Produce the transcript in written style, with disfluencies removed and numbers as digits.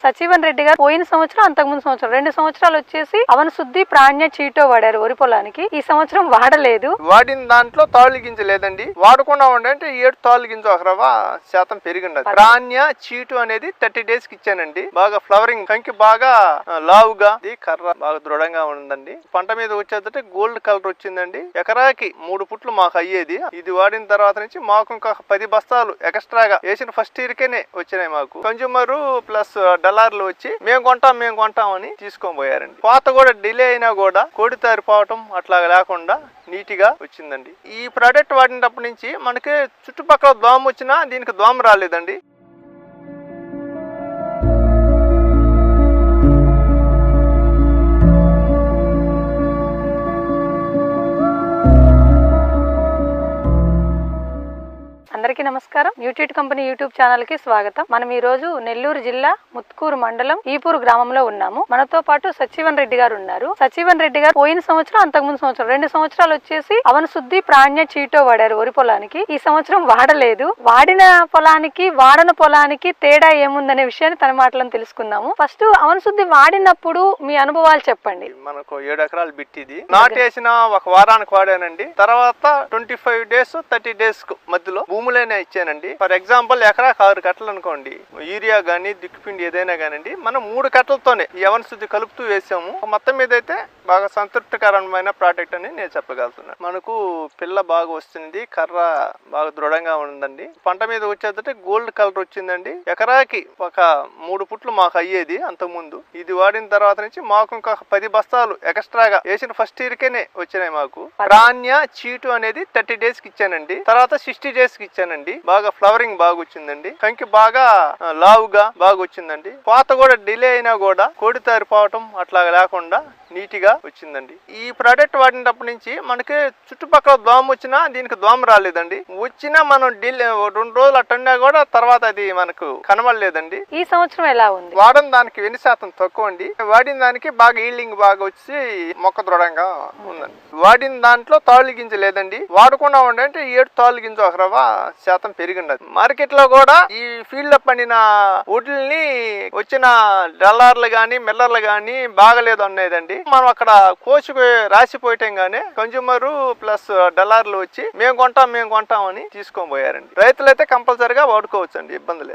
సచివన్ రెడ్డి గారు పోయిన సంవత్సరం అంతకుముందు సంవత్సరం 2 సంవత్సరాలు వచ్చేసి అవన శుద్ధి ప్రాణ్య చీటో వాడారు వరి పొలానికి. ఈ సంవత్సరం వాడలేదు. వాడిన దాంట్లో తాళిగించలేదండి. వాడకుండా ఉండంటే 7 తాళిగించ ఒక రవ్వ శాతం పెరిగింది. ప్రాణ్య చీటు అనేది 30 days కి ఇచ్చానండి. బాగా ఫ్లవరింగ్ కంకి బాగా లావుగా కర్ర బాగా దృఢంగా ఉందండి. పంట మీద వచ్చేదంటే గోల్డ్ కలర్ వచ్చిందండి. ఎకరాకి 3 పుట్లు మాకు అయ్యేది. ఇది వాడిన తర్వాత నుంచి మాకు ఇంకా 10 బస్తాలు ఎక్స్ట్రాగా వేసిన ఫస్ట్ ఇయర్ కేనే వచ్చినాయి. మాకు కన్జ్యూమర్ ప్లస్ డలార్లు వచ్చి మేము కొంటాం అని తీసుకొని పోయారండి. కోత కూడా డిలే అయినా కూడా కోడి తారిపోవటం అట్లా లేకుండా నీట్ గా వచ్చిందండి. ఈ ప్రోడక్ట్ వాడినప్పటి నుంచి మనకి చుట్టుపక్కల దోమ వచ్చినా దీనికి దోమ రాలేదండి. అందరికీ నమస్కారం. న్యూట్రీట్ కంపెనీ యూట్యూబ్ ఛానల్ కి స్వాగతం. మనం ఈ రోజు నెల్లూరు జిల్లా ముత్కూరు మండలం ఈపూరు గ్రామంలో ఉన్నాము. మనతో పాటు సచివన్ రెడ్డి గారు ఉన్నారు. సచివన్ రెడ్డి గారు పోయిన సంవత్సరం అంతకుముందు సంవత్సరం 2 సంవత్సరాలు వచ్చేసి అవన శుద్ధి ప్రాణ్య చీటో వాడారు వరి పొలానికి. ఈ సంవత్సరం వాడలేదు. వాడిన పొలానికి వాడన పొలానికి తేడా ఏముందనే విషయాన్ని తన మాటలను తెలుసుకుందాము. ఫస్ట్ అవన శుద్ధి వాడినప్పుడు మీ అనుభవాలు చెప్పండి. మనకు 7 ఎకరాలు బిట్టిది నాటేసిన ఒక వారానికి వాడానండి. తర్వాత 25 days 30 days మధ్యలో భూములైనా ఇచ్చానండి. ఫర్ ఎగ్జాంపుల్ ఎకరాకి 6 కట్టలు అనుకోండి. యూరియా గానీ దిక్కుపిండి ఏదైనా కానివ్వండి, మనం 3 కట్టలతోనే ఈ అవన శుద్ధి కలుపుతూ వేసాము. మొత్తం మీద అయితే బాగా సంతృప్తికరమైన ప్రోడక్ట్ అని నేను చెప్పగలుగుతున్నాను. మనకు పిల్ల బాగా వస్తుంది, కర్ర బాగా దృఢంగా ఉందండి. పంట మీద వచ్చేదంటే గోల్డ్ కలర్ వచ్చిందండి. ఎకరాకి ఒక 3 పుట్లు మాకు అయ్యేది అంతకుముందు. ఇది వాడిన తర్వాత నుంచి మాకు ఇంకా 10 బస్తాలు ఎక్స్ట్రాగా వేసిన ఫస్ట్ ఇయర్ కేనే వచ్చినాయి. మాకు ప్రాణ్య చీటు అనేది 30 days కి ఇచ్చానండి. తర్వాత 60 days కి ఇచ్చానండి. బాగా ఫ్లవరింగ్ బాగా వచ్చిందండి. కంకి బాగా లావుగా బాగా వచ్చిందండి. కోత కూడా డిలే అయినా కూడా కోడి తారిపోవటం అట్లా లేకుండా నీట్ గా వచ్చిందండి. ఈ ప్రోడక్ట్ వాడినప్పటి నుంచి మనకి చుట్టుపక్కల దోమ వచ్చినా దీనికి దోమ రాలేదండి. వచ్చినా మనం 2 రోజులు అట్టండా కూడా తర్వాత అది మనకు కనబడలేదండి. ఈ సంవత్సరం ఎలా ఉంది? వాడిన దానికి 20% తక్కువ అండి. వాడిన దానికి బాగా ఈల్డింగ్ బాగా వచ్చి మొక్క దృఢంగా ఉందండి. వాడిన దాంట్లో తాళిగించలేదండి. వాడకుండా ఉండంటే 7 తాళిగించ ఒక రవ్వ శాతం పెరిగింది. మార్కెట్ లో కూడా ఈ ఫీల్డ్ లో పండిన వడ్లని వచ్చిన డల్లార్లు గాని మిల్లర్లు గాని బాగలేదు అనేదండి. మనం అక్కడ కోసుకు రాసిపోయటం గానీ కన్జ్యూమర్ ప్లస్ డలార్లు వచ్చి మేము కొంటాం అని తీసుకొని పోయారండి. రైతులైతే కంపల్సరిగా వాడుకోవచ్చు అండి, ఇబ్బంది లేదు.